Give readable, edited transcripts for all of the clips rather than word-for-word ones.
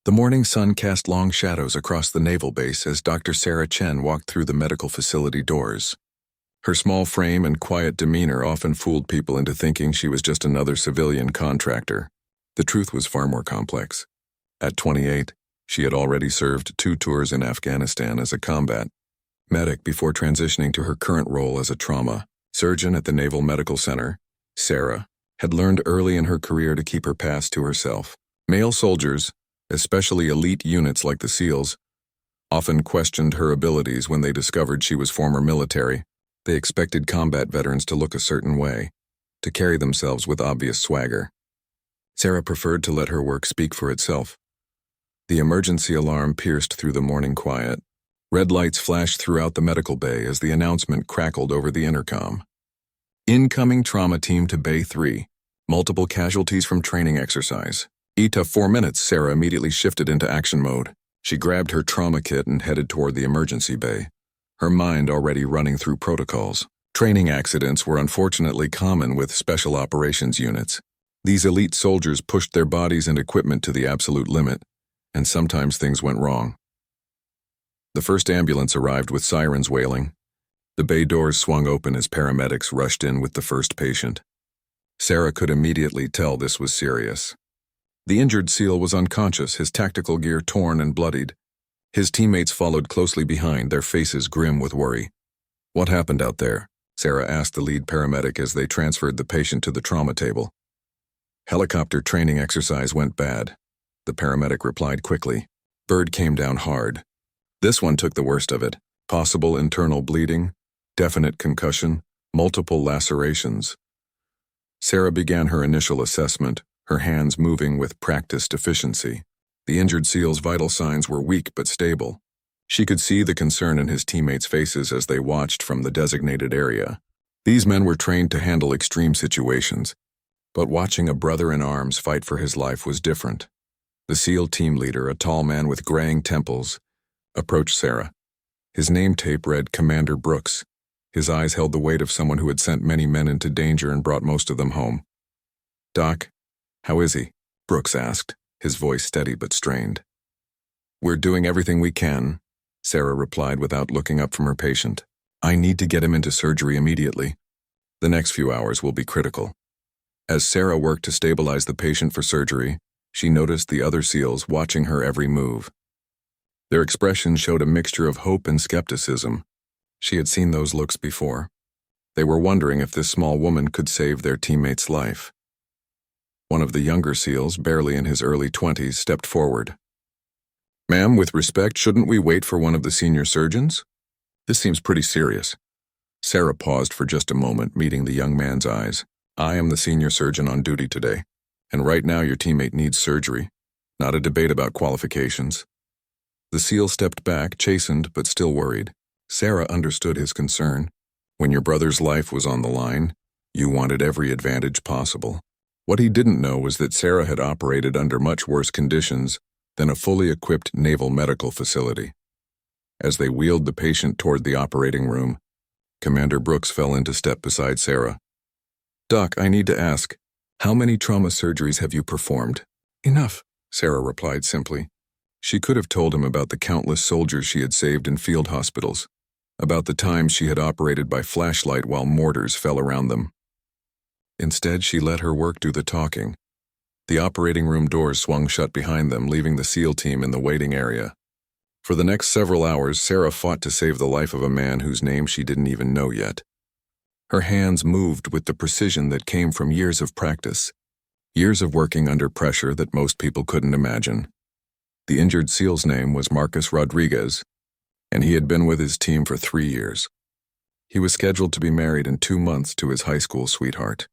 The morning sun cast long shadows across the naval base as Dr. Sarah Chen walked through the medical facility doors. Her small frame and quiet demeanor often fooled people into thinking she was just another civilian contractor. The truth was far more complex. At 28, she had already served 2 tours in Afghanistan as a combat medic before transitioning to her current role as a trauma surgeon at the Naval Medical Center. Sarah had learned early in her career to keep her past to herself. Male soldiers, especially elite units like the SEALs, often questioned her abilities when they discovered she was former military. They expected combat veterans to look a certain way, to carry themselves with obvious swagger. Sarah preferred to let her work speak for itself. The emergency alarm pierced through the morning quiet. Red lights flashed throughout the medical bay as the announcement crackled over the intercom. Incoming trauma team to Bay 3. Multiple casualties from training exercise. ETA 4 minutes. Sarah immediately shifted into action mode. She grabbed her trauma kit and headed toward the emergency bay, her mind already running through protocols. Training accidents were unfortunately common with special operations units. These elite soldiers pushed their bodies and equipment to the absolute limit, and sometimes things went wrong. The first ambulance arrived with sirens wailing. The bay doors swung open as paramedics rushed in with the first patient. Sarah could immediately tell this was serious. The injured SEAL was unconscious, his tactical gear torn and bloodied. His teammates followed closely behind, their faces grim with worry. "What happened out there?" Sarah asked the lead paramedic as they transferred the patient to the trauma table. "Helicopter training exercise went bad," the paramedic replied quickly. "Bird came down hard. This one took the worst of it. Possible internal bleeding, definite concussion, multiple lacerations." Sarah began her initial assessment, her hands moving with practiced efficiency. The injured SEAL's vital signs were weak but stable. She could see the concern in his teammates' faces as they watched from the designated area. These men were trained to handle extreme situations, but watching a brother in arms fight for his life was different. The SEAL team leader, a tall man with graying temples, approached Sarah. His name tape read Commander Brooks. His eyes held the weight of someone who had sent many men into danger and brought most of them home. "Doc, how is he?" Brooks asked, his voice steady but strained. "We're doing everything we can," Sarah replied without looking up from her patient. "I need to get him into surgery immediately. The next few hours will be critical." As Sarah worked to stabilize the patient for surgery, she noticed the other SEALs watching her every move. Their expressions showed a mixture of hope and skepticism. She had seen those looks before. They were wondering if this small woman could save their teammate's life. One of the younger SEALs, barely in his early 20s, stepped forward. "Ma'am, with respect, shouldn't we wait for one of the senior surgeons? This seems pretty serious." Sarah paused for just a moment, meeting the young man's eyes. "I am the senior surgeon on duty today, and right now your teammate needs surgery, not a debate about qualifications." The SEAL stepped back, chastened but still worried. Sarah understood his concern. When your brother's life was on the line, you wanted every advantage possible. What he didn't know was that Sarah had operated under much worse conditions than a fully equipped naval medical facility. As they wheeled the patient toward the operating room, Commander Brooks fell into step beside Sarah. "Doc, I need to ask, how many trauma surgeries have you performed?" "Enough," Sarah replied simply. She could have told him about the countless soldiers she had saved in field hospitals, about the times she had operated by flashlight while mortars fell around them. Instead, she let her work do the talking. The operating room doors swung shut behind them, leaving the SEAL team in the waiting area. For the next several hours, Sarah fought to save the life of a man whose name she didn't even know yet. Her hands moved with the precision that came from years of practice, years of working under pressure that most people couldn't imagine. The injured SEAL's name was Marcus Rodriguez, and he had been with his team for 3 years. He was scheduled to be married in 2 months to his high school sweetheart.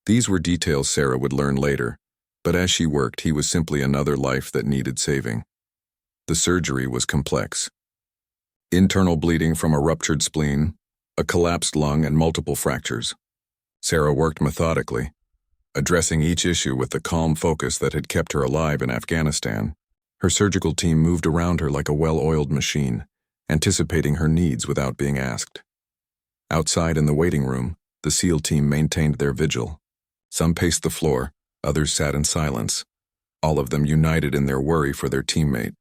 These were details Sarah would learn later, but as she worked, he was simply another life that needed saving. The surgery was complex. Internal bleeding from a ruptured spleen, a collapsed lung, and multiple fractures. Sarah worked methodically, addressing each issue with the calm focus that had kept her alive in Afghanistan. Her surgical team moved around her like a well-oiled machine, anticipating her needs without being asked. Outside in the waiting room, the SEAL team maintained their vigil. Some paced the floor, others sat in silence. all of them united in their worry for their teammate.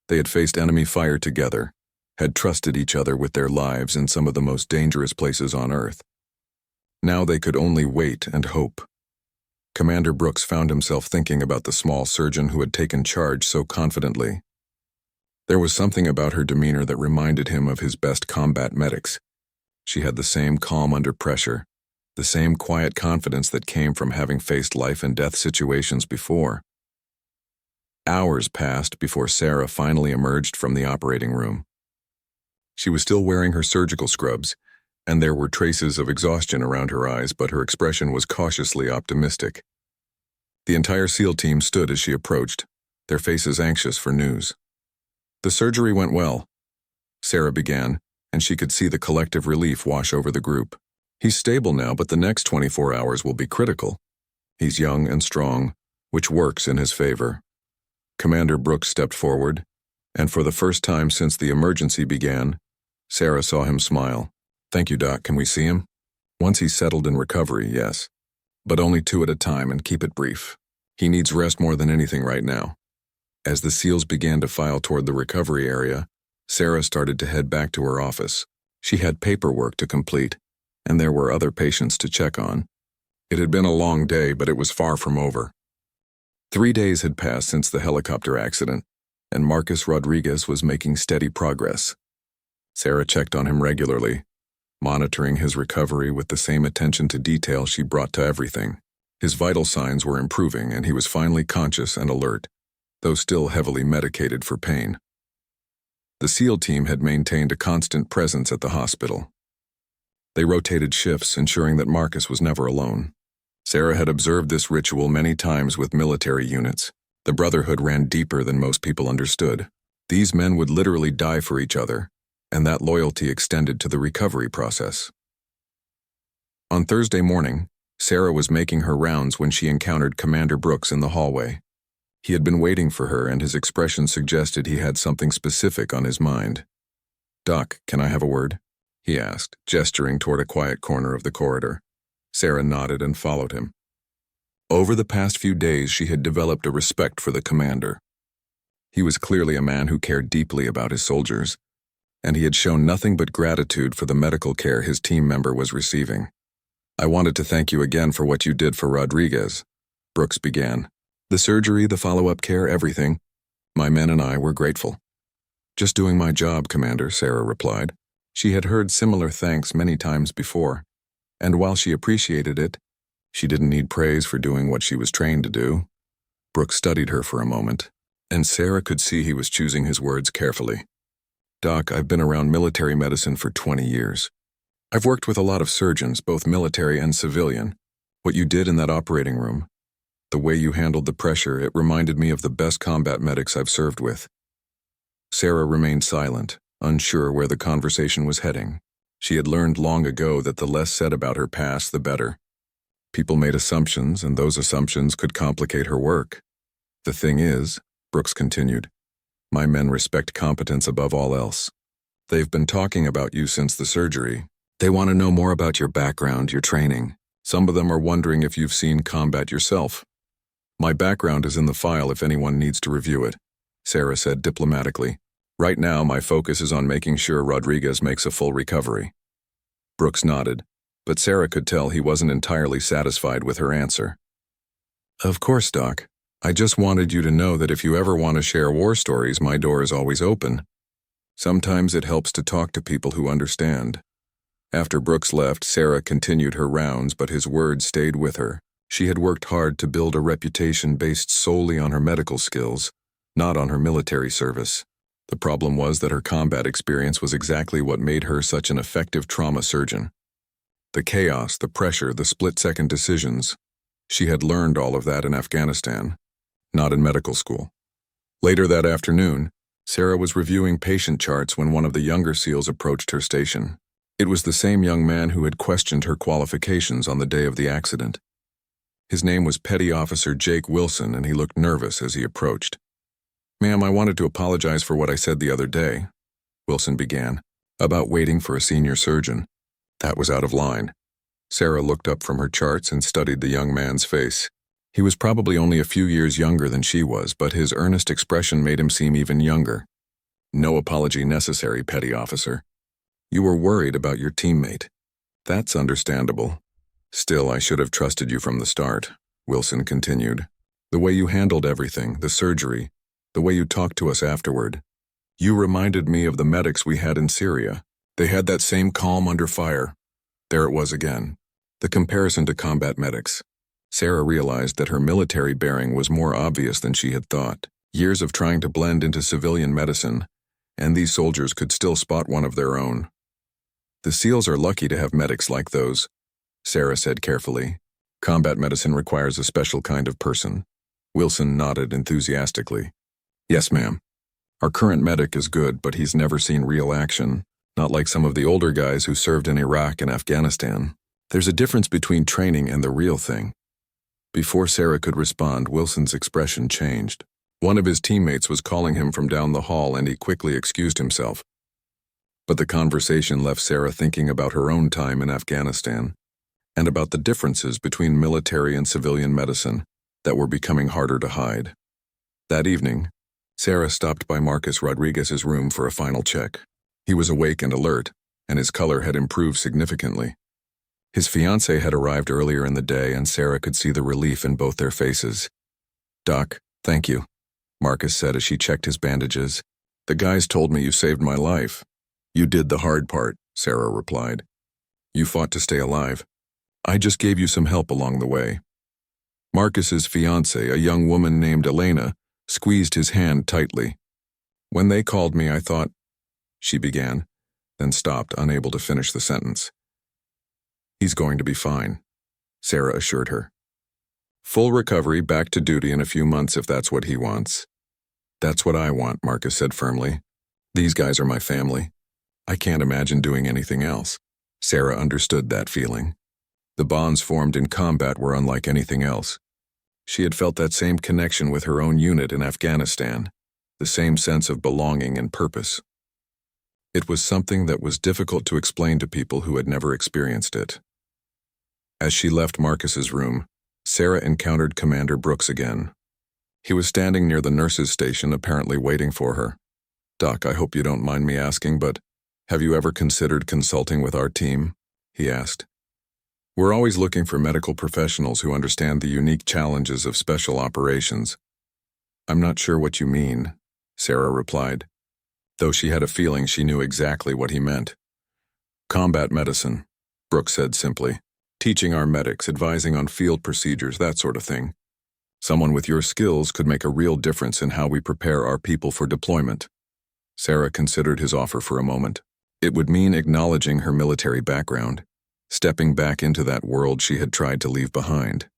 They had faced enemy fire together, had trusted each other with their lives in some of the most dangerous places on Earth. Now they could only wait and hope. Commander Brooks found himself thinking about the small surgeon who had taken charge so confidently. There was something about her demeanor that reminded him of his best combat medics. She had the same calm under pressure, the same quiet confidence that came from having faced life and death situations before. Hours passed before Sarah finally emerged from the operating room. She was still wearing her surgical scrubs, and there were traces of exhaustion around her eyes, but her expression was cautiously optimistic. The entire SEAL team stood as she approached, their faces anxious for news. "The surgery went well," Sarah began, and she could see the collective relief wash over the group. "He's stable now, but the next 24 hours will be critical. He's young and strong, which works in his favor." Commander Brooks stepped forward, and for the first time since the emergency began, Sarah saw him smile. "Thank you, Doc. Can we see him?" "Once he's settled in recovery, yes. But only 2 at a time, and keep it brief. He needs rest more than anything right now." As the SEALs began to file toward the recovery area, Sarah started to head back to her office. She had paperwork to complete, and there were other patients to check on. It had been a long day, but it was far from over. 3 days had passed since the helicopter accident, and Marcus Rodriguez was making steady progress. Sarah checked on him regularly, monitoring his recovery with the same attention to detail she brought to everything. His vital signs were improving, and he was finally conscious and alert, though still heavily medicated for pain. The SEAL team had maintained a constant presence at the hospital. They rotated shifts, ensuring that Marcus was never alone. Sarah had observed this ritual many times with military units. The brotherhood ran deeper than most people understood. These men would literally die for each other, and that loyalty extended to the recovery process. On Thursday morning, Sarah was making her rounds when she encountered Commander Brooks in the hallway. He had been waiting for her, and his expression suggested he had something specific on his mind. "Doc, can I have a word?" he asked, gesturing toward a quiet corner of the corridor. Sarah nodded and followed him. Over the past few days, she had developed a respect for the commander. He was clearly a man who cared deeply about his soldiers, and he had shown nothing but gratitude for the medical care his team member was receiving. "I wanted to thank you again for what you did for Rodriguez," Brooks began. "The surgery, the follow-up care, everything. My men and I were grateful." "Just doing my job, Commander," Sarah replied. She had heard similar thanks many times before, and while she appreciated it, she didn't need praise for doing what she was trained to do. Brooks studied her for a moment, and Sarah could see he was choosing his words carefully. "Doc, I've been around military medicine for 20 years. I've worked with a lot of surgeons, both military and civilian. What you did in that operating room, the way you handled the pressure, it reminded me of the best combat medics I've served with." Sarah remained silent, unsure where the conversation was heading. She had learned long ago that the less said about her past, the better. People made assumptions, and those assumptions could complicate her work. "The thing is," Brooks continued, "my men respect competence above all else. They've been talking about you since the surgery. They want to know more about your background, your training. Some of them are wondering if you've seen combat yourself." "My background is in the file if anyone needs to review it," Sarah said diplomatically. "Right now, my focus is on making sure Rodriguez makes a full recovery." Brooks nodded, but Sarah could tell he wasn't entirely satisfied with her answer. "Of course, Doc. I just wanted you to know that if you ever want to share war stories, my door is always open. Sometimes it helps to talk to people who understand." After Brooks left, Sarah continued her rounds, but his words stayed with her. She had worked hard to build a reputation based solely on her medical skills, not on her military service. The problem was that her combat experience was exactly what made her such an effective trauma surgeon. The chaos, the pressure, the split-second decisions. She had learned all of that in Afghanistan, not in medical school. Later that afternoon, Sarah was reviewing patient charts when one of the younger SEALs approached her station. It was the same young man who had questioned her qualifications on the day of the accident. His name was Petty Officer Jake Wilson, and he looked nervous as he approached. "Ma'am, I wanted to apologize for what I said the other day," Wilson began, "about waiting for a senior surgeon. That was out of line." Sarah looked up from her charts and studied the young man's face. He was probably only a few years younger than she was, but his earnest expression made him seem even younger. No apology necessary, petty officer. You were worried about your teammate. That's understandable. Still, I should have trusted you from the start, Wilson continued. The way you handled everything, the surgery, the way you talked to us afterward. You reminded me of the medics we had in Syria. They had that same calm under fire. There it was again. The comparison to combat medics. Sarah realized that her military bearing was more obvious than she had thought. Years of trying to blend into civilian medicine, and these soldiers could still spot one of their own. The SEALs are lucky to have medics like those, Sarah said carefully. Combat medicine requires a special kind of person. Wilson nodded enthusiastically. Yes, ma'am. Our current medic is good, but he's never seen real action, not like some of the older guys who served in Iraq and Afghanistan. There's a difference between training and the real thing. Before Sarah could respond, Wilson's expression changed. One of his teammates was calling him from down the hall, and he quickly excused himself. But the conversation left Sarah thinking about her own time in Afghanistan, and about the differences between military and civilian medicine that were becoming harder to hide. That evening, Sarah stopped by Marcus Rodriguez's room for a final check. He was awake and alert, and his color had improved significantly. His fiancée had arrived earlier in the day, and Sarah could see the relief in both their faces. Doc, thank you, Marcus said as she checked his bandages. The guys told me you saved my life. You did the hard part, Sarah replied. You fought to stay alive. I just gave you some help along the way. Marcus's fiancée, a young woman named Elena, squeezed his hand tightly. When they called me, I thought, she began, then stopped, unable to finish the sentence. He's going to be fine, Sarah assured her. Full recovery, back to duty in a few months if that's what he wants. That's what I want, Marcus said firmly. These guys are my family. I can't imagine doing anything else. Sarah understood that feeling. The bonds formed in combat were unlike anything else. She had felt that same connection with her own unit in Afghanistan, the same sense of belonging and purpose. It was something that was difficult to explain to people who had never experienced it. As she left Marcus's room, Sarah encountered Commander Brooks again. He was standing near the nurse's station, apparently waiting for her. Doc, I hope you don't mind me asking, but have you ever considered consulting with our team? He asked. We're always looking for medical professionals who understand the unique challenges of special operations. I'm not sure what you mean, Sarah replied, though she had a feeling she knew exactly what he meant. Combat medicine, Brooks said simply. Teaching our medics, advising on field procedures, that sort of thing. Someone with your skills could make a real difference in how we prepare our people for deployment. Sarah considered his offer for a moment. It would mean acknowledging her military background, stepping back into that world she had tried to leave behind.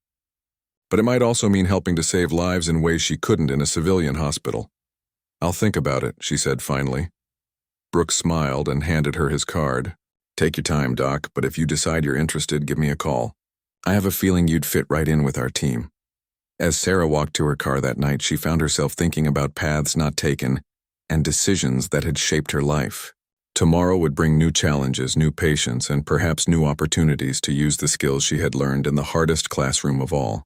But it might also mean helping to save lives in ways she couldn't in a civilian hospital. I'll think about it, she said finally. Brooks smiled and handed her his card. Take your time, Doc, but if you decide you're interested, give me a call. I have a feeling you'd fit right in with our team. As Sarah walked to her car that night, she found herself thinking about paths not taken and decisions that had shaped her life. Tomorrow would bring new challenges, new patients, and perhaps new opportunities to use the skills she had learned in the hardest classroom of all.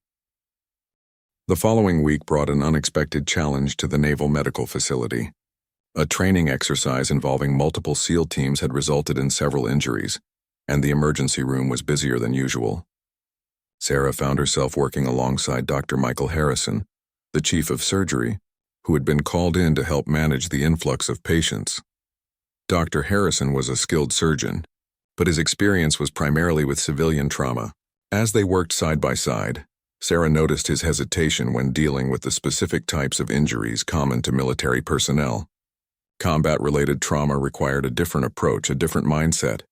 The following week brought an unexpected challenge to the Naval Medical Facility. A training exercise involving multiple SEAL teams had resulted in several injuries, and the emergency room was busier than usual. Sarah found herself working alongside Dr. Michael Harrison, the chief of surgery, who had been called in to help manage the influx of patients. Dr. Harrison was a skilled surgeon, but his experience was primarily with civilian trauma. As they worked side by side, Sarah noticed his hesitation when dealing with the specific types of injuries common to military personnel. Combat-related trauma required a different approach, a different mindset.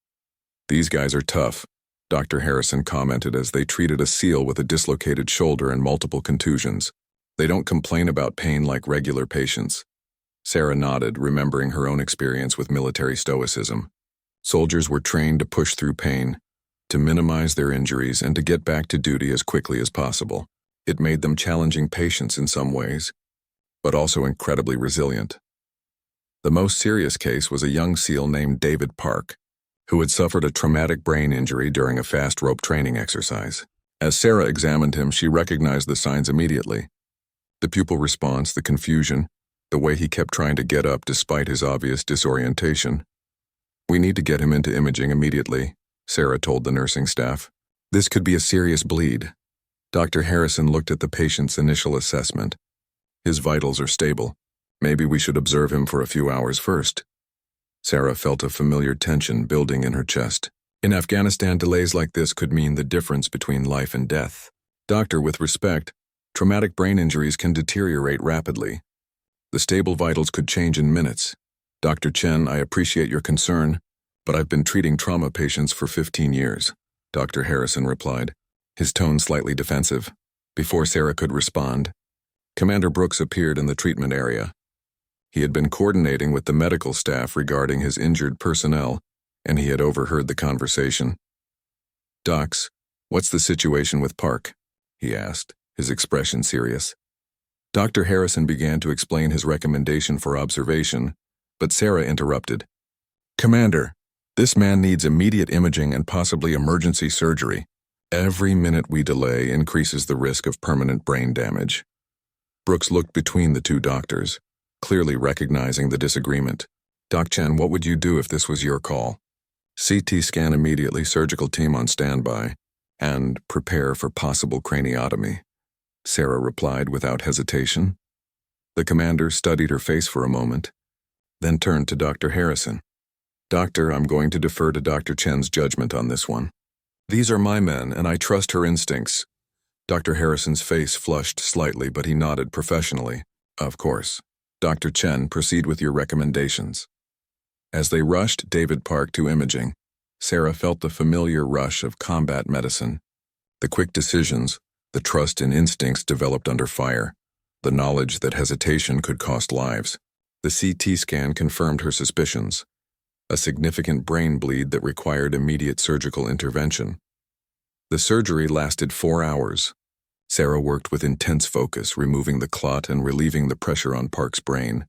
These guys are tough, Dr. Harrison commented as they treated a SEAL with a dislocated shoulder and multiple contusions. They don't complain about pain like regular patients. Sarah nodded, remembering her own experience with military stoicism. Soldiers were trained to push through pain, to minimize their injuries, and to get back to duty as quickly as possible. It made them challenging patients in some ways, but also incredibly resilient. The most serious case was a young SEAL named David Park, who had suffered a traumatic brain injury during a fast rope training exercise. As Sarah examined him, she recognized the signs immediately. The pupil response, the confusion, the way he kept trying to get up despite his obvious disorientation. "We need to get him into imaging immediately," Sarah told the nursing staff. "This could be a serious bleed." Dr. Harrison looked at the patient's initial assessment. "His vitals are stable. Maybe we should observe him for a few hours first." Sarah felt a familiar tension building in her chest. In Afghanistan, delays like this could mean the difference between life and death. "Doctor, with respect, traumatic brain injuries can deteriorate rapidly. The stable vitals could change in minutes. Dr. Chen, I appreciate your concern, but I've been treating trauma patients for 15 years, Dr. Harrison replied, his tone slightly defensive. Before Sarah could respond, Commander Brooks appeared in the treatment area. He had been coordinating with the medical staff regarding his injured personnel, and he had overheard the conversation. "Docs, what's the situation with Park?" he asked, his expression serious. Dr. Harrison began to explain his recommendation for observation, but Sarah interrupted. "Commander, this man needs immediate imaging and possibly emergency surgery. Every minute we delay increases the risk of permanent brain damage." Brooks looked between the two doctors, clearly recognizing the disagreement. "Doc Chen, what would you do if this was your call?" "CT scan immediately, surgical team on standby, and prepare for possible craniotomy," Sarah replied without hesitation. The commander studied her face for a moment, then turned to Dr. Harrison. "Doctor, I'm going to defer to Dr. Chen's judgment on this one. These are my men, and I trust her instincts." Dr. Harrison's face flushed slightly, but he nodded professionally. "Of course. Dr. Chen, proceed with your recommendations." As they rushed David Park to imaging, Sarah felt the familiar rush of combat medicine. The quick decisions, the trust in instincts developed under fire, the knowledge that hesitation could cost lives. The CT scan confirmed her suspicions. A significant brain bleed that required immediate surgical intervention. The surgery lasted 4 hours. Sarah worked with intense focus, removing the clot and relieving the pressure on Park's brain.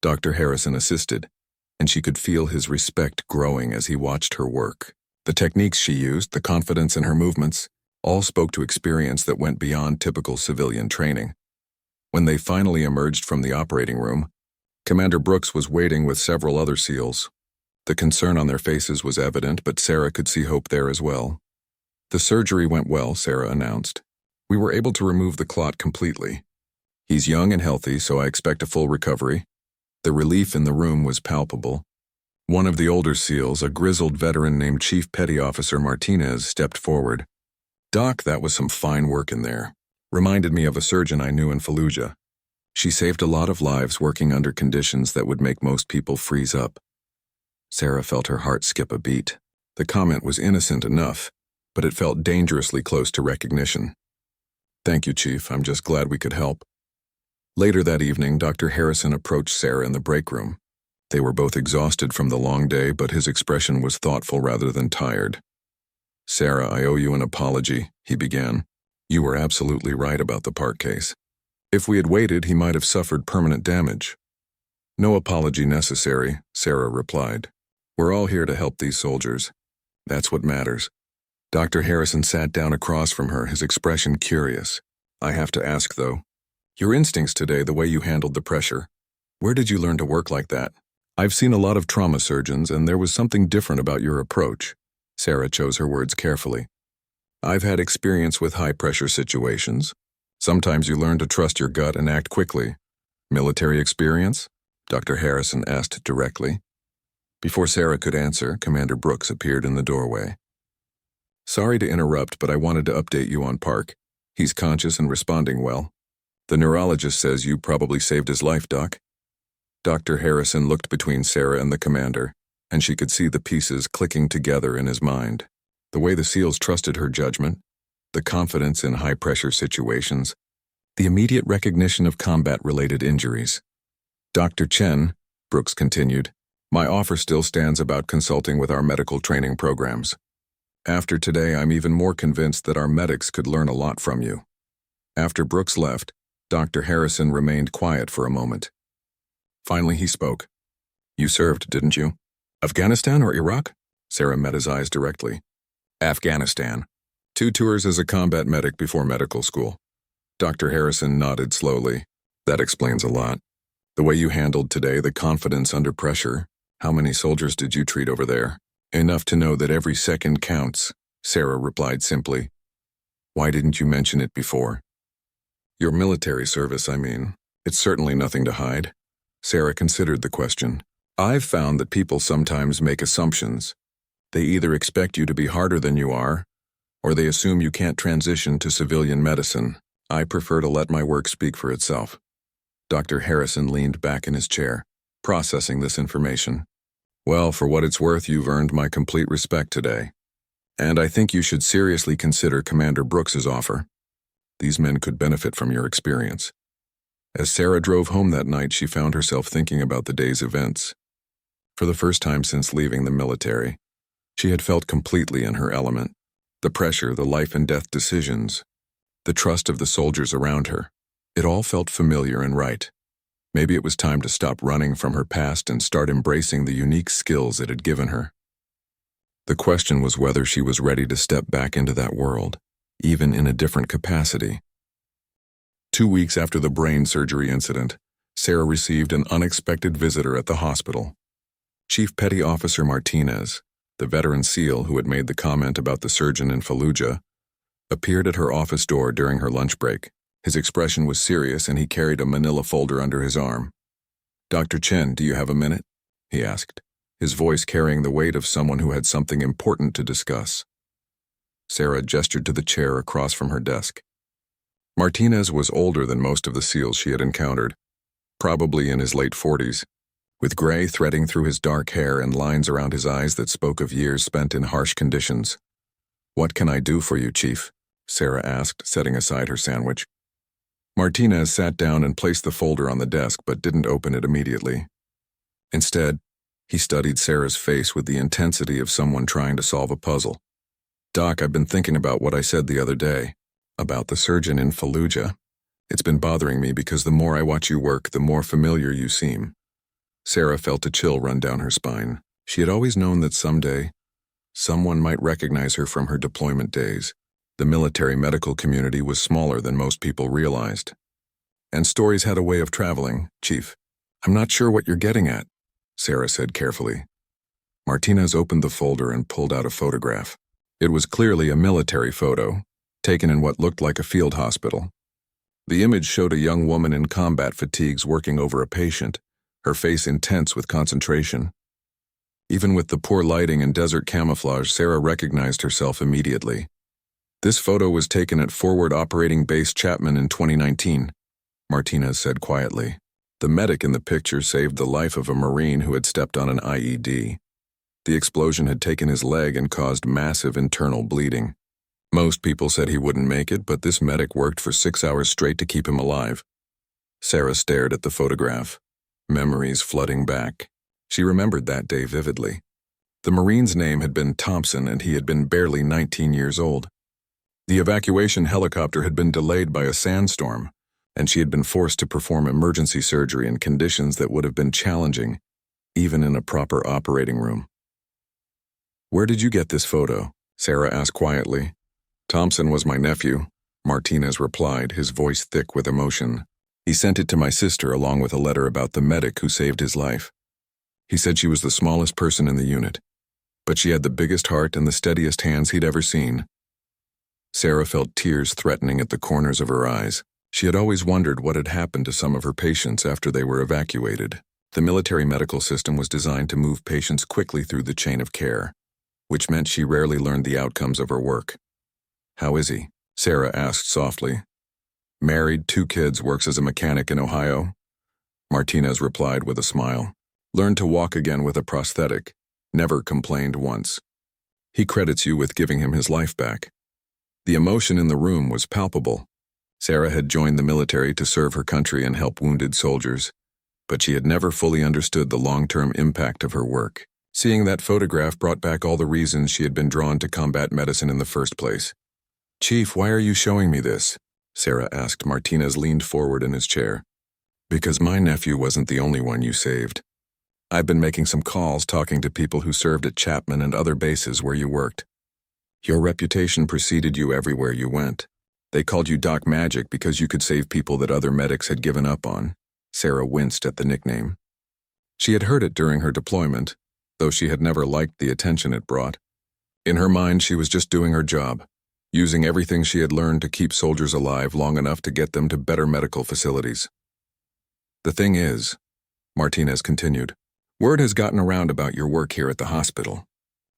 Dr. Harrison assisted, and she could feel his respect growing as he watched her work. The techniques she used, the confidence in her movements, all spoke to experience that went beyond typical civilian training. When they finally emerged from the operating room, Commander Brooks was waiting with several other SEALs. The concern on their faces was evident, but Sarah could see hope there as well. "The surgery went well," Sarah announced. "We were able to remove the clot completely. He's young and healthy, so I expect a full recovery." The relief in the room was palpable. One of the older SEALs, a grizzled veteran named Chief Petty Officer Martinez, stepped forward. "Doc, that was some fine work in there. Reminded me of a surgeon I knew in Fallujah. She saved a lot of lives working under conditions that would make most people freeze up." Sarah felt her heart skip a beat. The comment was innocent enough, but it felt dangerously close to recognition. "Thank you, Chief. I'm just glad we could help." Later that evening, Dr. Harrison approached Sarah in the break room. They were both exhausted from the long day, but his expression was thoughtful rather than tired. "Sarah, I owe you an apology," he began. "You were absolutely right about the Park case. If we had waited, he might have suffered permanent damage." "No apology necessary," Sarah replied. "We're all here to help these soldiers. That's what matters." Dr. Harrison sat down across from her, his expression curious. "I have to ask, though. Your instincts today, the way you handled the pressure. Where did you learn to work like that? I've seen a lot of trauma surgeons, and there was something different about your approach." Sarah chose her words carefully. "I've had experience with high-pressure situations. Sometimes you learn to trust your gut and act quickly." "Military experience?" Dr. Harrison asked directly. Before Sarah could answer, Commander Brooks appeared in the doorway. "Sorry to interrupt, but I wanted to update you on Park. He's conscious and responding well. The neurologist says you probably saved his life, Doc." Dr. Harrison looked between Sarah and the commander, and she could see the pieces clicking together in his mind. The way the SEALs trusted her judgment, the confidence in high-pressure situations, the immediate recognition of combat-related injuries. "Dr. Chen," Brooks continued, "my offer still stands about consulting with our medical training programs. After today, I'm even more convinced that our medics could learn a lot from you." After Brooks left, Dr. Harrison remained quiet for a moment. Finally, he spoke. "You served, didn't you? Afghanistan or Iraq?" Sarah met his eyes directly. "Afghanistan. 2 tours as a combat medic before medical school. Dr. Harrison nodded slowly. That explains a lot. The way you handled today, the confidence under pressure. How many soldiers did you treat over there? Enough to know that every second counts, Sarah replied simply. Why didn't you mention it before? Your military service, I mean. It's certainly nothing to hide. Sarah considered the question. I've found that people sometimes make assumptions. They either expect you to be harder than you are, or they assume you can't transition to civilian medicine. I prefer to let my work speak for itself. Dr. Harrison leaned back in his chair, processing this information. Well, for what it's worth, you've earned my complete respect today. And I think you should seriously consider Commander Brooks's offer. These men could benefit from your experience. As Sarah drove home that night, she found herself thinking about the day's events. For the first time since leaving the military, she had felt completely in her element. The pressure, the life and death decisions, the trust of the soldiers around her. It all felt familiar and right. Maybe it was time to stop running from her past and start embracing the unique skills it had given her. The question was whether she was ready to step back into that world, even in a different capacity. 2 weeks after the brain surgery incident, Sarah received an unexpected visitor at the hospital. Chief Petty Officer Martinez, the veteran SEAL who had made the comment about the surgeon in Fallujah, appeared at her office door during her lunch break. His expression was serious and he carried a manila folder under his arm. Dr. Chen, do you have a minute? He asked, his voice carrying the weight of someone who had something important to discuss. Sarah gestured to the chair across from her desk. Martinez was older than most of the SEALs she had encountered, probably in his late 40s, with gray threading through his dark hair and lines around his eyes that spoke of years spent in harsh conditions. What can I do for you, Chief? Sarah asked, setting aside her sandwich. Martinez sat down and placed the folder on the desk but didn't open it immediately. Instead, he studied Sarah's face with the intensity of someone trying to solve a puzzle. Doc, I've been thinking about what I said the other day, about the surgeon in Fallujah. It's been bothering me because the more I watch you work, the more familiar you seem. Sarah felt a chill run down her spine. She had always known that someday, someone might recognize her from her deployment days. The military medical community was smaller than most people realized. And stories had a way of traveling, Chief. I'm not sure what you're getting at, Sarah said carefully. Martinez opened the folder and pulled out a photograph. It was clearly a military photo, taken in what looked like a field hospital. The image showed a young woman in combat fatigues working over a patient, her face intense with concentration. Even with the poor lighting and desert camouflage, Sarah recognized herself immediately. This photo was taken at Forward Operating Base Chapman in 2019, Martinez said quietly. The medic in the picture saved the life of a Marine who had stepped on an IED. The explosion had taken his leg and caused massive internal bleeding. Most people said he wouldn't make it, but this medic worked for 6 hours straight to keep him alive. Sarah stared at the photograph, memories flooding back. She remembered that day vividly. The Marine's name had been Thompson and he had been barely 19 years old. The evacuation helicopter had been delayed by a sandstorm, and she had been forced to perform emergency surgery in conditions that would have been challenging, even in a proper operating room. Where did you get this photo? Sarah asked quietly. Thompson was my nephew, Martinez replied, his voice thick with emotion. He sent it to my sister along with a letter about the medic who saved his life. He said she was the smallest person in the unit, but she had the biggest heart and the steadiest hands he'd ever seen. Sarah felt tears threatening at the corners of her eyes. She had always wondered what had happened to some of her patients after they were evacuated. The military medical system was designed to move patients quickly through the chain of care, which meant she rarely learned the outcomes of her work. How is he? Sarah asked softly. Married, 2 kids, works as a mechanic in Ohio. Martinez replied with a smile. Learned to walk again with a prosthetic. Never complained once. He credits you with giving him his life back. The emotion in the room was palpable. Sarah had joined the military to serve her country and help wounded soldiers, but she had never fully understood the long-term impact of her work. Seeing that photograph brought back all the reasons she had been drawn to combat medicine in the first place. Chief, why are you showing me this? Sarah asked. Martinez leaned forward in his chair. Because my nephew wasn't the only one you saved. I've been making some calls talking to people who served at Chapman and other bases where you worked. Your reputation preceded you everywhere you went. They called you Doc Magic because you could save people that other medics had given up on. Sarah winced at the nickname. She had heard it during her deployment, though she had never liked the attention it brought. In her mind, she was just doing her job, using everything she had learned to keep soldiers alive long enough to get them to better medical facilities. The thing is, Martinez continued, word has gotten around about your work here at the hospital.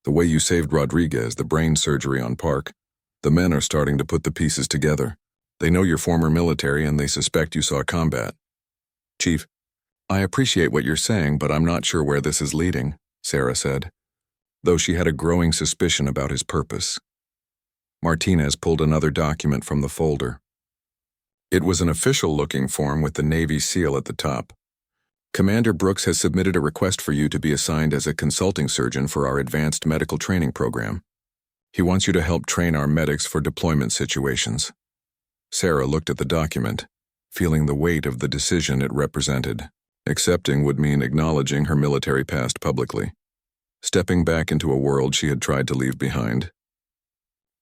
The way you saved Rodriguez, the brain surgery on Park. The men are starting to put the pieces together. They know you're former military and they suspect you saw combat. Chief, I appreciate what you're saying, but I'm not sure where this is leading, Sarah said, though she had a growing suspicion about his purpose. Martinez pulled another document from the folder. It was an official-looking form with the Navy seal at the top. Commander Brooks has submitted a request for you to be assigned as a consulting surgeon for our advanced medical training program. He wants you to help train our medics for deployment situations. Sarah looked at the document, feeling the weight of the decision it represented. Accepting would mean acknowledging her military past publicly, stepping back into a world she had tried to leave behind.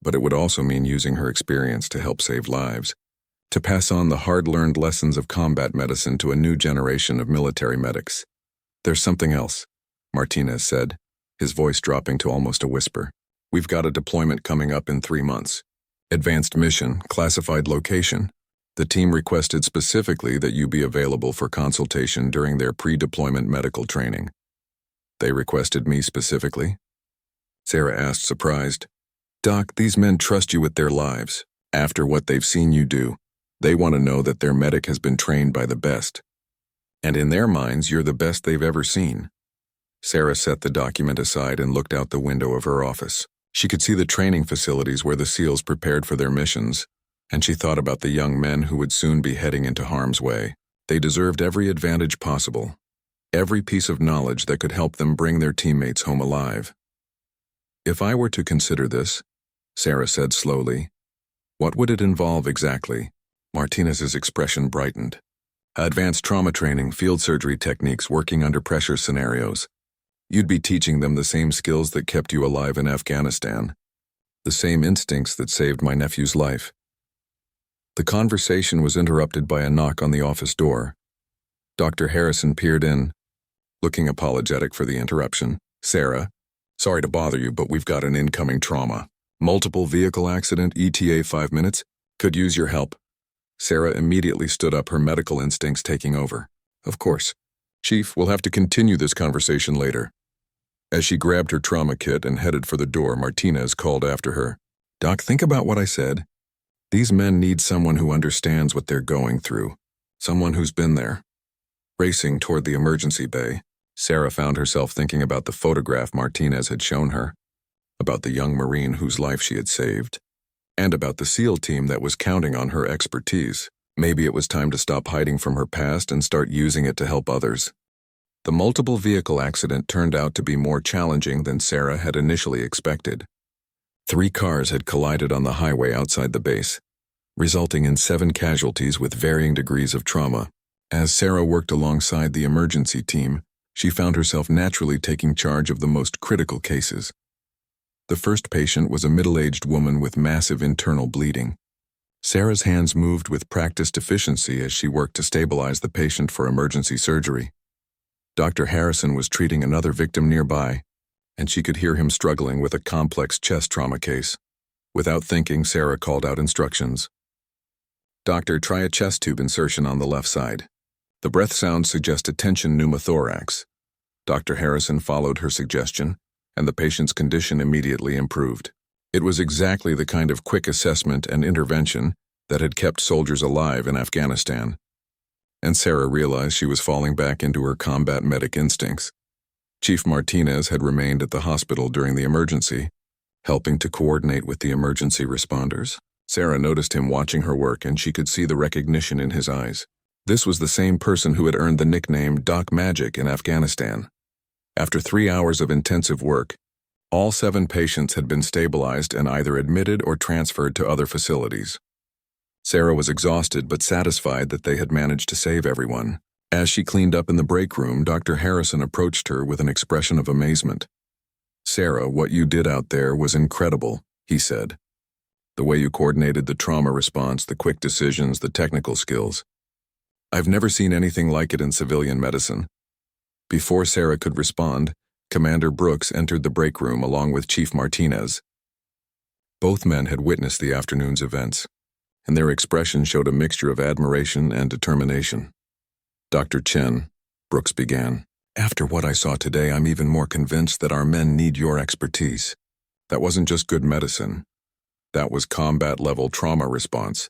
But it would also mean using her experience to help save lives, to pass on the hard-learned lessons of combat medicine to a new generation of military medics. There's something else, Martinez said, his voice dropping to almost a whisper. We've got a deployment coming up in 3 months. Advanced mission, classified location. The team requested specifically that you be available for consultation during their pre-deployment medical training. They requested me specifically? Sarah asked, surprised. Doc, these men trust you with their lives. After what they've seen you do, they want to know that their medic has been trained by the best. And in their minds, you're the best they've ever seen. Sarah set the document aside and looked out the window of her office. She could see the training facilities where the SEALs prepared for their missions, and she thought about the young men who would soon be heading into harm's way. They deserved every advantage possible, every piece of knowledge that could help them bring their teammates home alive. If I were to consider this, Sarah said slowly, what would it involve exactly? Martinez's expression brightened. Advanced trauma training, field surgery techniques, working under pressure scenarios. You'd be teaching them the same skills that kept you alive in Afghanistan, the same instincts that saved my nephew's life. The conversation was interrupted by a knock on the office door. Dr. Harrison peered in, looking apologetic for the interruption. Sarah, sorry to bother you, but we've got an incoming trauma. Multiple vehicle accident, ETA 5 minutes. Could use your help. Sarah immediately stood up, her medical instincts taking over. Of course. Chief, we'll have to continue this conversation later. As she grabbed her trauma kit and headed for the door, Martinez called after her. Doc, think about what I said. These men need someone who understands what they're going through, someone who's been there. Racing toward the emergency bay, Sarah found herself thinking about the photograph Martinez had shown her, about the young Marine whose life she had saved, and about the SEAL team that was counting on her expertise. Maybe it was time to stop hiding from her past and start using it to help others. The multiple vehicle accident turned out to be more challenging than Sarah had initially expected. 3 cars had collided on the highway outside the base, resulting in 7 casualties with varying degrees of trauma. As Sarah worked alongside the emergency team, she found herself naturally taking charge of the most critical cases. The first patient was a middle-aged woman with massive internal bleeding. Sarah's hands moved with practiced efficiency as she worked to stabilize the patient for emergency surgery. Dr. Harrison was treating another victim nearby, and she could hear him struggling with a complex chest trauma case. Without thinking, Sarah called out instructions. Doctor, try a chest tube insertion on the left side. The breath sounds suggest a tension pneumothorax. Dr. Harrison followed her suggestion, and the patient's condition immediately improved. It was exactly the kind of quick assessment and intervention that had kept soldiers alive in Afghanistan. And Sarah realized she was falling back into her combat medic instincts. Chief Martinez had remained at the hospital during the emergency, helping to coordinate with the emergency responders. Sarah noticed him watching her work, and she could see the recognition in his eyes. This was the same person who had earned the nickname Doc Magic in Afghanistan. After 3 hours of intensive work, all 7 patients had been stabilized and either admitted or transferred to other facilities. Sarah was exhausted but satisfied that they had managed to save everyone. As she cleaned up in the break room, Dr. Harrison approached her with an expression of amazement. Sarah, what you did out there was incredible, he said. "The way you coordinated the trauma response, the quick decisions, the technical skills. I've never seen anything like it in civilian medicine." Before Sarah could respond, Commander Brooks entered the break room along with Chief Martinez. Both men had witnessed the afternoon's events, and their expression showed a mixture of admiration and determination. "Dr. Chen," Brooks began, "after what I saw today, I'm even more convinced that our men need your expertise. That wasn't just good medicine. That was combat-level trauma response."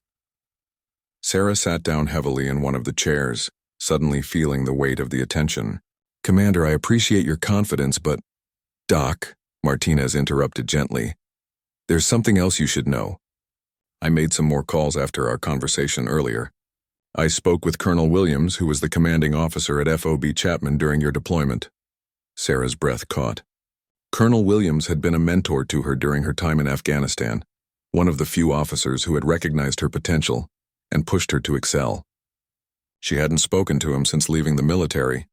Sarah sat down heavily in one of the chairs, suddenly feeling the weight of the attention. "Commander, I appreciate your confidence, but—" "Doc," Martinez interrupted gently, "there's something else you should know. I made some more calls after our conversation earlier. I spoke with Colonel Williams, who was the commanding officer at FOB Chapman during your deployment." Sarah's breath caught. Colonel Williams had been a mentor to her during her time in Afghanistan, one of the few officers who had recognized her potential and pushed her to excel. She hadn't spoken to him since leaving the military.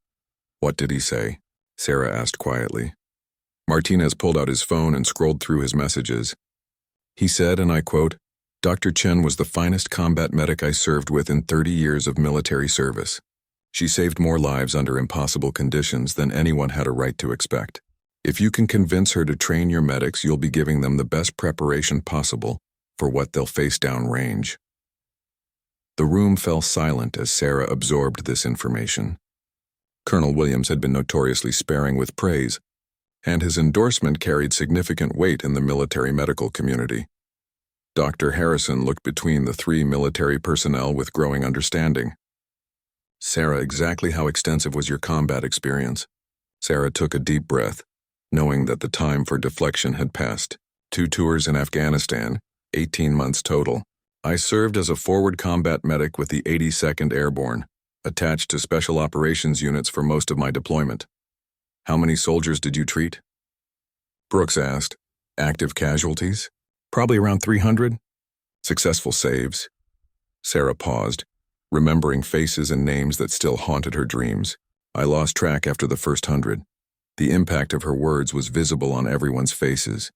"What did he say?" Sarah asked quietly. Martinez pulled out his phone and scrolled through his messages. He said, and I quote, "Dr. Chen was the finest combat medic I served with in 30 years of military service. She saved more lives under impossible conditions than anyone had a right to expect. If you can convince her to train your medics, you'll be giving them the best preparation possible for what they'll face downrange." The room fell silent as Sarah absorbed this information. Colonel Williams had been notoriously sparing with praise, and his endorsement carried significant weight in the military medical community. Dr. Harrison looked between the three military personnel with growing understanding. "Sarah, exactly how extensive was your combat experience?" Sarah took a deep breath, knowing that the time for deflection had passed. 2 tours in Afghanistan, 18 months total. I served as a forward combat medic with the 82nd Airborne, attached to special operations units for most of my deployment. "How many soldiers did you treat?" Brooks asked. "Active casualties? Probably around 300. Successful saves?" Sarah paused, remembering faces and names that still haunted her dreams. "I lost track after the first 100. The impact of her words was visible on everyone's faces.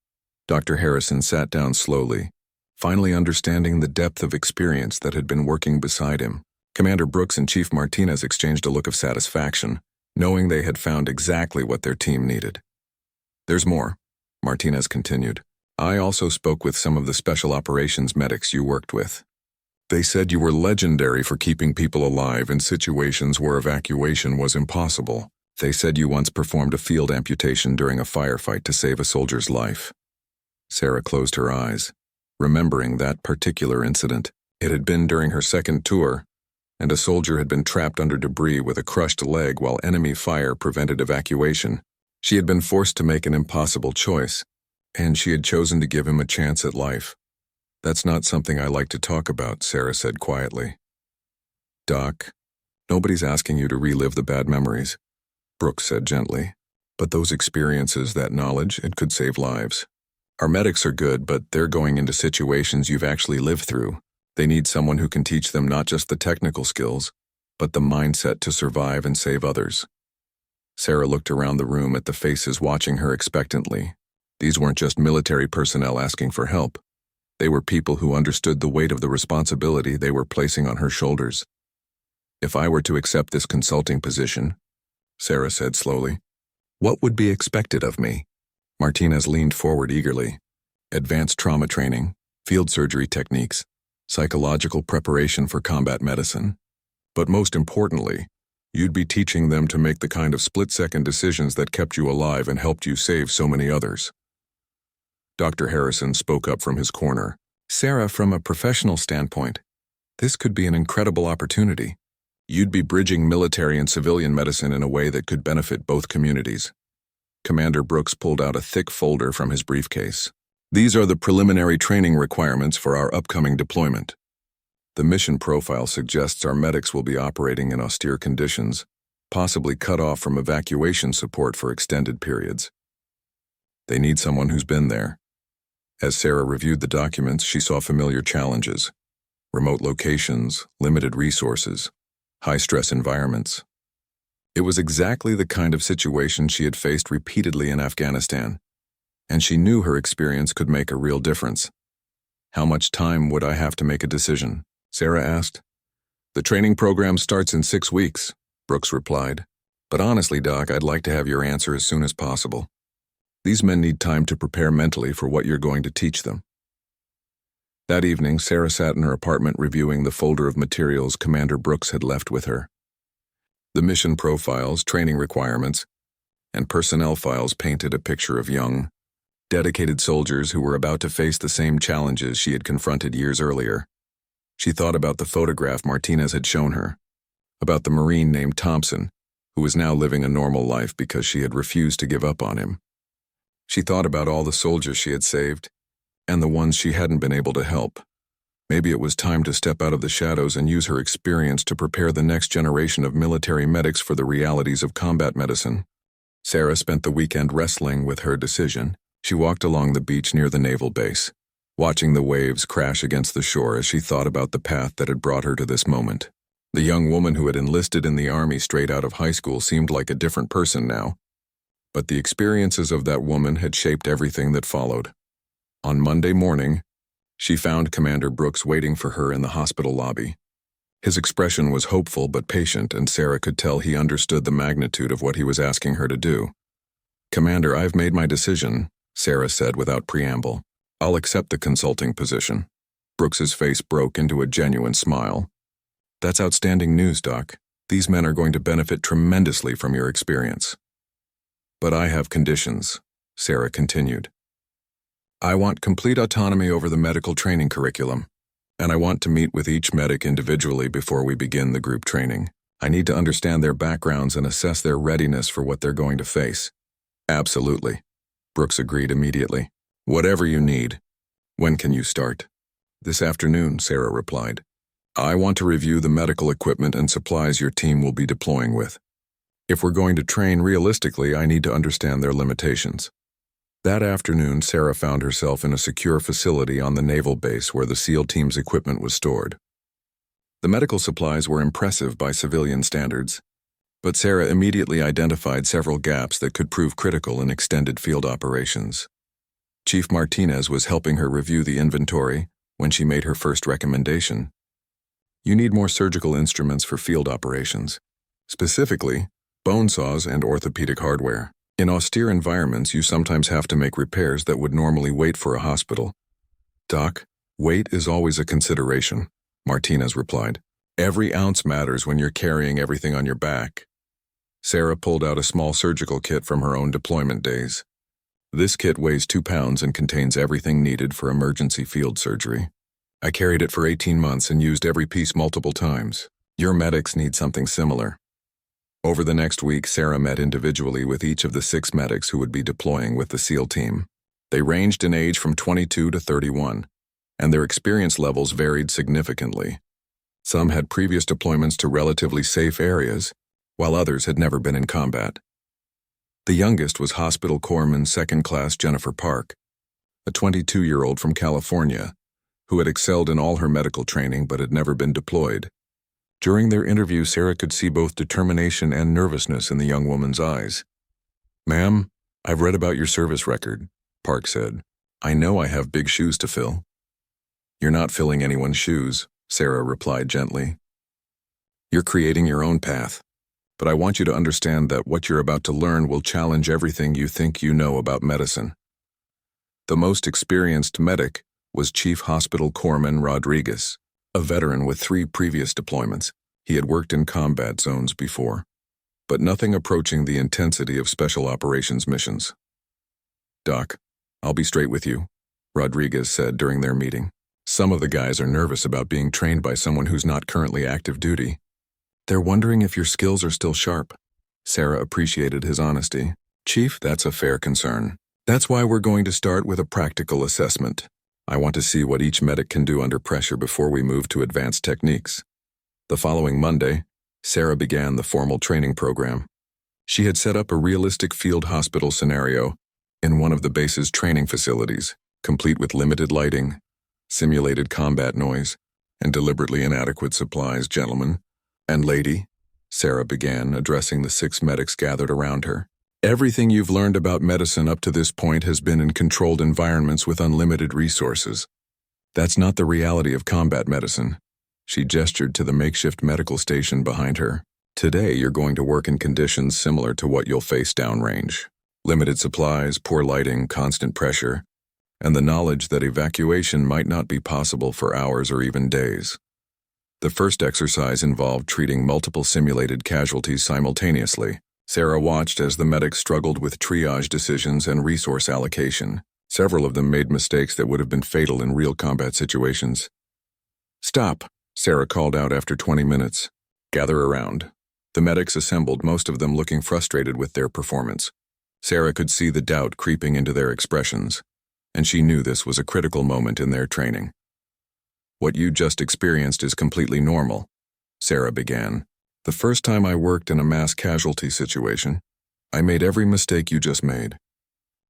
Dr. Harrison sat down slowly, finally understanding the depth of experience that had been working beside him. Commander Brooks and Chief Martinez exchanged a look of satisfaction, knowing they had found exactly what their team needed. "There's more," Martinez continued. "I also spoke with some of the special operations medics you worked with. They said you were legendary for keeping people alive in situations where evacuation was impossible. They said you once performed a field amputation during a firefight to save a soldier's life." Sarah closed her eyes, remembering that particular incident. It had been during her second tour, and a soldier had been trapped under debris with a crushed leg while enemy fire prevented evacuation. She had been forced to make an impossible choice, and she had chosen to give him a chance at life. "That's not something I like to talk about," Sarah said quietly. "Doc, nobody's asking you to relive the bad memories," Brooks said gently. "But those experiences, that knowledge, it could save lives. Our medics are good, but they're going into situations you've actually lived through. They need someone who can teach them not just the technical skills, but the mindset to survive and save others." Sarah looked around the room at the faces watching her expectantly. These weren't just military personnel asking for help. They were people who understood the weight of the responsibility they were placing on her shoulders. "If I were to accept this consulting position," Sarah said slowly, "what would be expected of me?" Martinez leaned forward eagerly. "Advanced trauma training, field surgery techniques, psychological preparation for combat medicine. But most importantly, you'd be teaching them to make the kind of split-second decisions that kept you alive and helped you save so many others." Dr. Harrison spoke up from his corner. "Sarah, from a professional standpoint, this could be an incredible opportunity. You'd be bridging military and civilian medicine in a way that could benefit both communities." Commander Brooks pulled out a thick folder from his briefcase. "These are the preliminary training requirements for our upcoming deployment. The mission profile suggests our medics will be operating in austere conditions, possibly cut off from evacuation support for extended periods. They need someone who's been there." As Sarah reviewed the documents, she saw familiar challenges: remote locations, limited resources, high-stress environments. It was exactly the kind of situation she had faced repeatedly in Afghanistan, and she knew her experience could make a real difference. "How much time would I have to make a decision?" Sarah asked. "The training program starts in 6 weeks," Brooks replied. "But honestly, Doc, I'd like to have your answer as soon as possible. These men need time to prepare mentally for what you're going to teach them." That evening, Sarah sat in her apartment reviewing the folder of materials Commander Brooks had left with her. The mission profiles, training requirements, and personnel files painted a picture of young, dedicated soldiers who were about to face the same challenges she had confronted years earlier. She thought about the photograph Martinez had shown her, about the Marine named Thompson, who was now living a normal life because she had refused to give up on him. She thought about all the soldiers she had saved, and the ones she hadn't been able to help. Maybe it was time to step out of the shadows and use her experience to prepare the next generation of military medics for the realities of combat medicine. Sarah spent the weekend wrestling with her decision. She walked along the beach near the naval base, watching the waves crash against the shore as she thought about the path that had brought her to this moment. The young woman who had enlisted in the Army straight out of high school seemed like a different person now, but the experiences of that woman had shaped everything that followed. On Monday morning, she found Commander Brooks waiting for her in the hospital lobby. His expression was hopeful but patient, and Sarah could tell he understood the magnitude of what he was asking her to do. "Commander, I've made my decision," Sarah said without preamble. "I'll accept the consulting position." Brooks's face broke into a genuine smile. "That's outstanding news, Doc. These men are going to benefit tremendously from your experience." "But I have conditions," Sarah continued. "I want complete autonomy over the medical training curriculum, and I want to meet with each medic individually before we begin the group training. I need to understand their backgrounds and assess their readiness for what they're going to face." "Absolutely," Brooks agreed immediately. "Whatever you need. When can you start?" "This afternoon," Sarah replied. "I want to review the medical equipment and supplies your team will be deploying with. If we're going to train realistically, I need to understand their limitations." That afternoon, Sarah found herself in a secure facility on the naval base where the SEAL team's equipment was stored. The medical supplies were impressive by civilian standards, but Sarah immediately identified several gaps that could prove critical in extended field operations. Chief Martinez was helping her review the inventory when she made her first recommendation. "You need more surgical instruments for field operations, specifically bone saws and orthopedic hardware. In austere environments, you sometimes have to make repairs that would normally wait for a hospital." "Doc, weight is always a consideration," Martinez replied. "Every ounce matters when you're carrying everything on your back." Sarah pulled out a small surgical kit from her own deployment days. "This kit weighs 2 pounds and contains everything needed for emergency field surgery. I carried it for 18 months and used every piece multiple times. Your medics need something similar." Over the next week, Sarah met individually with each of the 6 medics who would be deploying with the SEAL team. They ranged in age from 22 to 31, and their experience levels varied significantly. Some had previous deployments to relatively safe areas, while others had never been in combat. The youngest was Hospital Corpsman Second Class Jennifer Park, a 22-year-old from California, who had excelled in all her medical training but had never been deployed. During their interview, Sarah could see both determination and nervousness in the young woman's eyes. "Ma'am, I've read about your service record," Park said. "I know I have big shoes to fill." "You're not filling anyone's shoes," Sarah replied gently. "You're creating your own path, but I want you to understand that what you're about to learn will challenge everything you think you know about medicine." The most experienced medic was Chief Hospital Corpsman Rodriguez, a veteran with 3 previous deployments. He had worked in combat zones before, but nothing approaching the intensity of special operations missions. "Doc, I'll be straight with you," Rodriguez said during their meeting. "Some of the guys are nervous about being trained by someone who's not currently active duty. They're wondering if your skills are still sharp." Sarah appreciated his honesty. "Chief, that's a fair concern. That's why we're going to start with a practical assessment. I want to see what each medic can do under pressure before we move to advanced techniques." The following Monday, Sarah began the formal training program. She had set up a realistic field hospital scenario in one of the base's training facilities, complete with limited lighting, simulated combat noise, and deliberately inadequate supplies. "Gentlemen and lady," Sarah began, addressing the 6 medics gathered around her. Everything you've learned about medicine up to this point has been in controlled environments with unlimited resources. That's not the reality of combat medicine. She gestured to the makeshift medical station behind her. Today, you're going to work in conditions similar to what you'll face downrange. Limited supplies, poor lighting, constant pressure, and the knowledge that evacuation might not be possible for hours or even days. The first exercise involved treating multiple simulated casualties simultaneously. Sarah watched as the medics struggled with triage decisions and resource allocation. Several of them made mistakes that would have been fatal in real combat situations. "Stop," Sarah called out after 20 minutes. "Gather around." The medics assembled, most of them looking frustrated with their performance. Sarah could see the doubt creeping into their expressions, and she knew this was a critical moment in their training. "What you just experienced is completely normal," Sarah began. "The first time I worked in a mass casualty situation, I made every mistake you just made.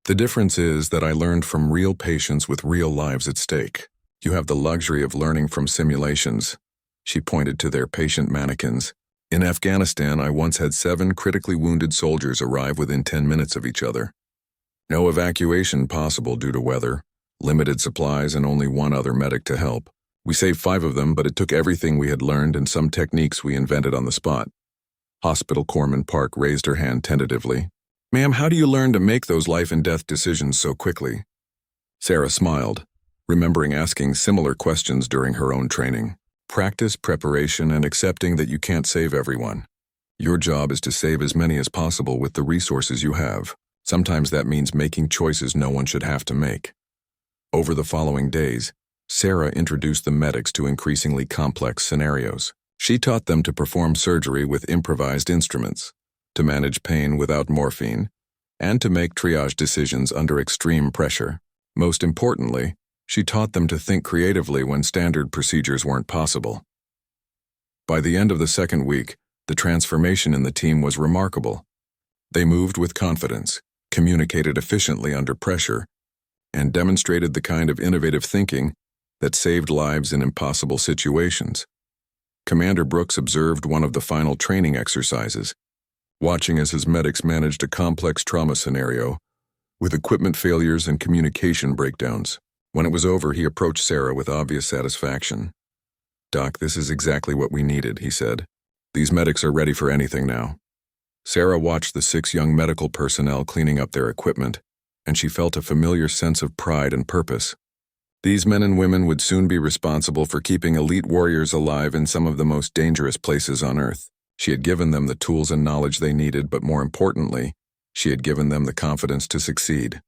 The difference is that I learned from real patients with real lives at stake. You have the luxury of learning from simulations." She pointed to their patient mannequins. "In Afghanistan, I once had 7 critically wounded soldiers arrive within 10 minutes of each other. No evacuation possible due to weather, limited supplies, and only one other medic to help. We saved 5 of them, but it took everything we had learned and some techniques we invented on the spot." Hospital Corpsman Park raised her hand tentatively. "Ma'am, how do you learn to make those life-and-death decisions so quickly?" Sarah smiled, remembering asking similar questions during her own training. "Practice, preparation, and accepting that you can't save everyone. Your job is to save as many as possible with the resources you have. Sometimes that means making choices no one should have to make." Over the following days, Sarah introduced the medics to increasingly complex scenarios. She taught them to perform surgery with improvised instruments, to manage pain without morphine, and to make triage decisions under extreme pressure. Most importantly, she taught them to think creatively when standard procedures weren't possible. By the end of the second week, the transformation in the team was remarkable. They moved with confidence, communicated efficiently under pressure, and demonstrated the kind of innovative thinking that saved lives in impossible situations. Commander Brooks observed one of the final training exercises, watching as his medics managed a complex trauma scenario with equipment failures and communication breakdowns. When it was over, he approached Sarah with obvious satisfaction. "Doc, this is exactly what we needed," he said. "These medics are ready for anything now." Sarah watched the 6 young medical personnel cleaning up their equipment, and she felt a familiar sense of pride and purpose. These men and women would soon be responsible for keeping elite warriors alive in some of the most dangerous places on Earth. She had given them the tools and knowledge they needed, but more importantly, she had given them the confidence to succeed.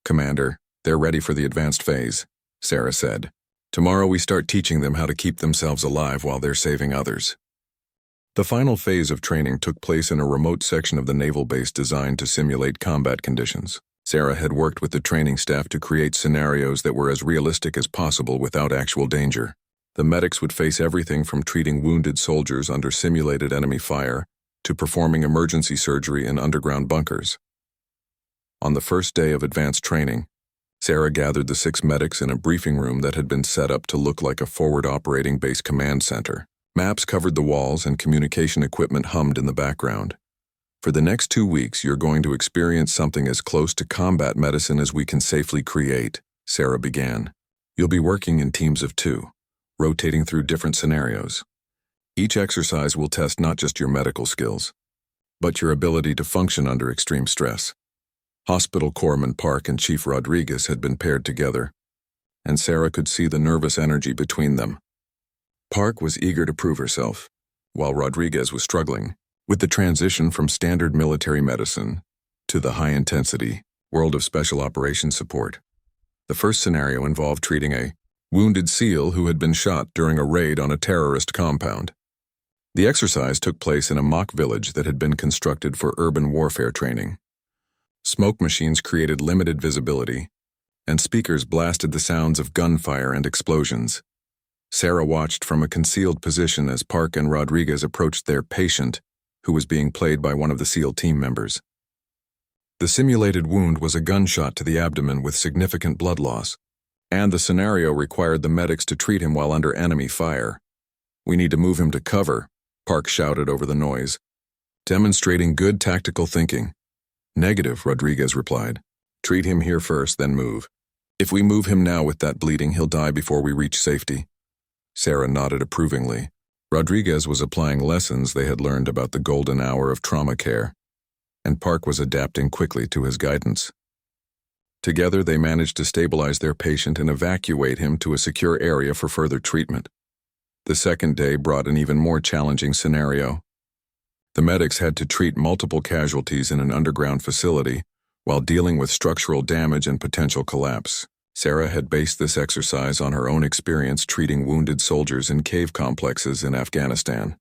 "Commander, they're ready for the advanced phase," Sarah said. "Tomorrow we start teaching them how to keep themselves alive while they're saving others." The final phase of training took place in a remote section of the naval base designed to simulate combat conditions. Sarah had worked with the training staff to create scenarios that were as realistic as possible without actual danger. The medics would face everything from treating wounded soldiers under simulated enemy fire to performing emergency surgery in underground bunkers. On the first day of advanced training, Sarah gathered the 6 medics in a briefing room that had been set up to look like a forward operating base command center. Maps covered the walls and communication equipment hummed in the background. "For the next 2 weeks, you're going to experience something as close to combat medicine as we can safely create," Sarah began. "You'll be working in teams of 2, rotating through different scenarios. Each exercise will test not just your medical skills, but your ability to function under extreme stress." Hospital Corpsman Park and Chief Rodriguez had been paired together, and Sarah could see the nervous energy between them. Park was eager to prove herself, while Rodriguez was struggling with the transition from standard military medicine to the high-intensity world of special operations support. The first scenario involved treating a wounded SEAL who had been shot during a raid on a terrorist compound. The exercise took place in a mock village that had been constructed for urban warfare training. Smoke machines created limited visibility, and speakers blasted the sounds of gunfire and explosions. Sarah watched from a concealed position as Park and Rodriguez approached their patient, who was being played by one of the SEAL team members. The simulated wound was a gunshot to the abdomen with significant blood loss, and the scenario required the medics to treat him while under enemy fire. "We need to move him to cover," Park shouted over the noise, demonstrating good tactical thinking. Negative, Rodriguez replied. Treat him here first, then move. If we move him now with that bleeding, he'll die before we reach safety. Sarah nodded approvingly. Rodriguez was applying lessons they had learned about the golden hour of trauma care, and Park was adapting quickly to his guidance. Together, they managed to stabilize their patient and evacuate him to a secure area for further treatment. The second day brought an even more challenging scenario. The medics had to treat multiple casualties in an underground facility while dealing with structural damage and potential collapse. Sarah had based this exercise on her own experience treating wounded soldiers in cave complexes in Afghanistan.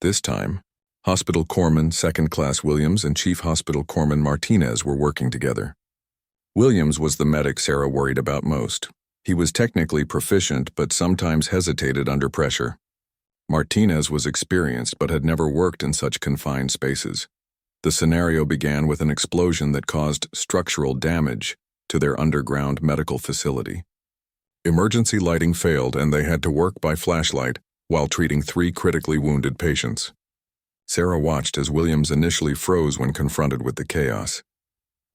This time, Hospital Corpsman 2nd Class Williams and Chief Hospital Corpsman Martinez were working together. Williams was the medic Sarah worried about most. He was technically proficient but sometimes hesitated under pressure. Martinez was experienced but had never worked in such confined spaces. The scenario began with an explosion that caused structural damage to their underground medical facility. Emergency lighting failed and they had to work by flashlight while treating 3 critically wounded patients. Sarah watched as Williams initially froze when confronted with the chaos.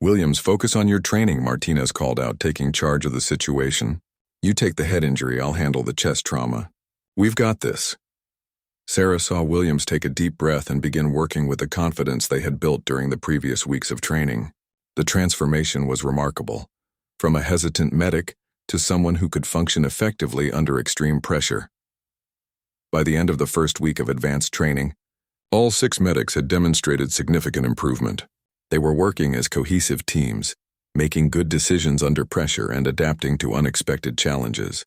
Williams, focus on your training, Martinez called out, taking charge of the situation. You take the head injury, I'll handle the chest trauma. We've got this. Sarah saw Williams take a deep breath and begin working with the confidence they had built during the previous weeks of training. The transformation was remarkable, from a hesitant medic to someone who could function effectively under extreme pressure. By the end of the first week of advanced training, all 6 medics had demonstrated significant improvement. They were working as cohesive teams, making good decisions under pressure and adapting to unexpected challenges.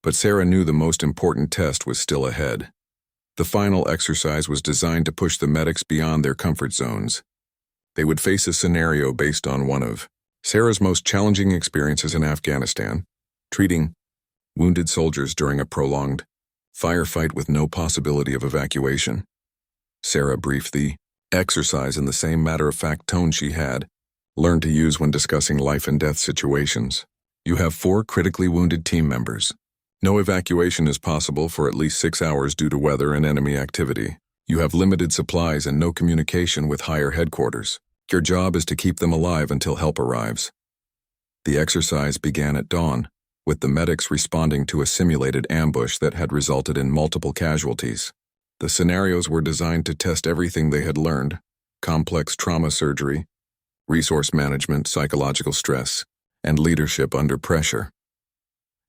But Sarah knew the most important test was still ahead. The final exercise was designed to push the medics beyond their comfort zones. They would face a scenario based on one of Sarah's most challenging experiences in Afghanistan, treating wounded soldiers during a prolonged firefight with no possibility of evacuation. Sarah briefed the exercise in the same matter-of-fact tone she had learned to use when discussing life-and-death situations. You have 4 critically wounded team members. No evacuation is possible for at least 6 hours due to weather and enemy activity. You have limited supplies and no communication with higher headquarters. Your job is to keep them alive until help arrives. The exercise began at dawn, with the medics responding to a simulated ambush that had resulted in multiple casualties. The scenarios were designed to test everything they had learned: complex trauma surgery, resource management, psychological stress, and leadership under pressure.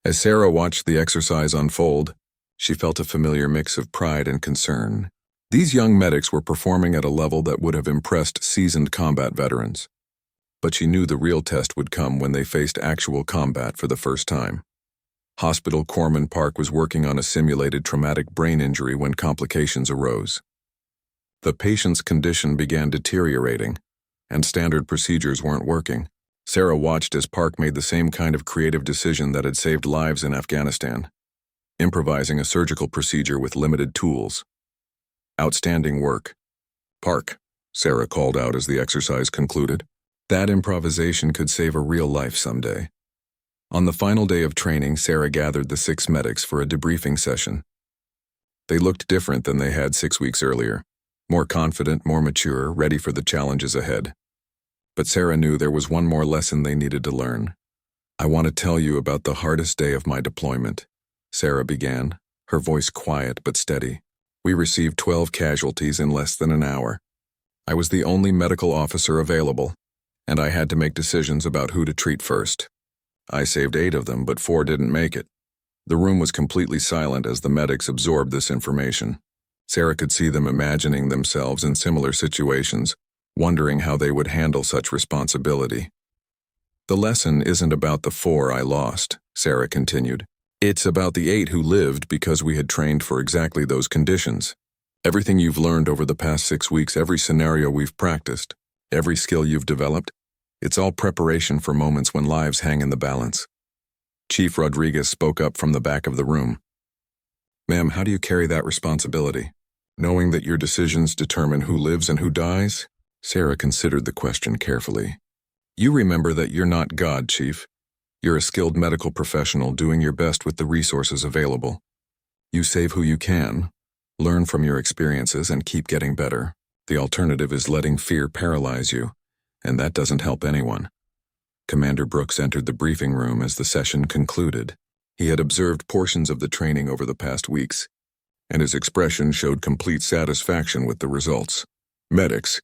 As Sarah watched the exercise unfold, she felt a familiar mix of pride and concern. These young medics were performing at a level that would have impressed seasoned combat veterans. But she knew the real test would come when they faced actual combat for the first time. Hospital Corpsman Park was working on a simulated traumatic brain injury when complications arose. The patient's condition began deteriorating, and standard procedures weren't working. Sarah watched as Park made the same kind of creative decision that had saved lives in Afghanistan, improvising a surgical procedure with limited tools. Outstanding work. Park, Sarah called out as the exercise concluded. That improvisation could save a real life someday. On the final day of training, Sarah gathered the 6 medics for a debriefing session. They looked different than they had 6 weeks earlier, more confident, more mature, ready for the challenges ahead. But Sarah knew there was one more lesson they needed to learn. I want to tell you about the hardest day of my deployment, Sarah began, her voice quiet but steady. We received 12 casualties in less than an hour. I was the only medical officer available, and I had to make decisions about who to treat first. I saved 8 of them, but 4 didn't make it. The room was completely silent as the medics absorbed this information. Sarah could see them imagining themselves in similar situations, wondering how they would handle such responsibility. The lesson isn't about the 4 I lost, Sarah continued. It's about the 8 who lived because we had trained for exactly those conditions. Everything you've learned over the past 6 weeks, every scenario we've practiced, every skill you've developed, it's all preparation for moments when lives hang in the balance. Chief Rodriguez spoke up from the back of the room. Ma'am, how do you carry that responsibility? Knowing that your decisions determine who lives and who dies? Sarah considered the question carefully. You remember that you're not God, Chief. You're a skilled medical professional doing your best with the resources available. You save who you can, learn from your experiences, and keep getting better. The alternative is letting fear paralyze you, and that doesn't help anyone. Commander Brooks entered the briefing room as the session concluded. He had observed portions of the training over the past weeks, and his expression showed complete satisfaction with the results. Medics,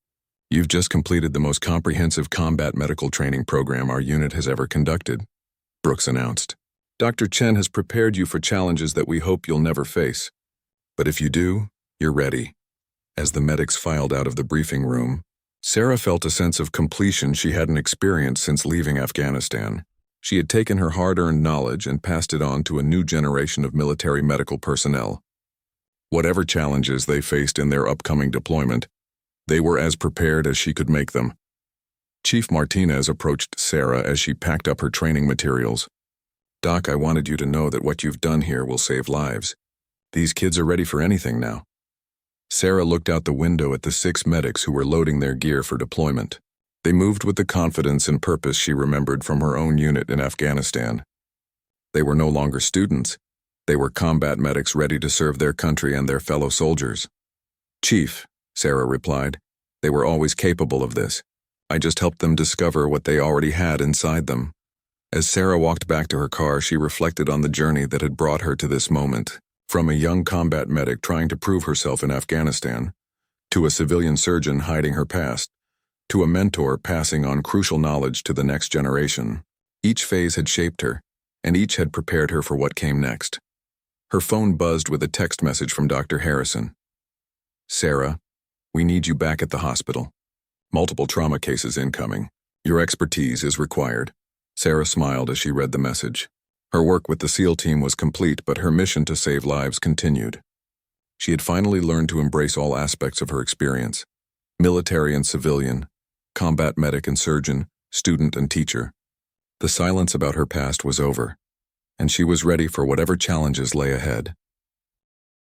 you've just completed the most comprehensive combat medical training program our unit has ever conducted, Brooks announced. Dr. Chen has prepared you for challenges that we hope you'll never face. But if you do, you're ready. As the medics filed out of the briefing room, Sarah felt a sense of completion she hadn't experienced since leaving Afghanistan. She had taken her hard-earned knowledge and passed it on to a new generation of military medical personnel. Whatever challenges they faced in their upcoming deployment, they were as prepared as she could make them. Chief Martinez approached Sarah as she packed up her training materials. Doc, I wanted you to know that what you've done here will save lives. These kids are ready for anything now. Sarah looked out the window at the 6 medics who were loading their gear for deployment. They moved with the confidence and purpose she remembered from her own unit in Afghanistan. They were no longer students. They were combat medics ready to serve their country and their fellow soldiers. Chief, Sarah replied, they were always capable of this. I just helped them discover what they already had inside them. As Sarah walked back to her car, she reflected on the journey that had brought her to this moment. From a young combat medic trying to prove herself in Afghanistan, to a civilian surgeon hiding her past, to a mentor passing on crucial knowledge to the next generation. Each phase had shaped her, and each had prepared her for what came next. Her phone buzzed with a text message from Dr. Harrison. Sarah, we need you back at the hospital. Multiple trauma cases incoming. Your expertise is required. Sarah smiled as she read the message. Her work with the SEAL team was complete, but her mission to save lives continued. She had finally learned to embrace all aspects of her experience: military and civilian, combat medic and surgeon, student and teacher. The silence about her past was over, and she was ready for whatever challenges lay ahead.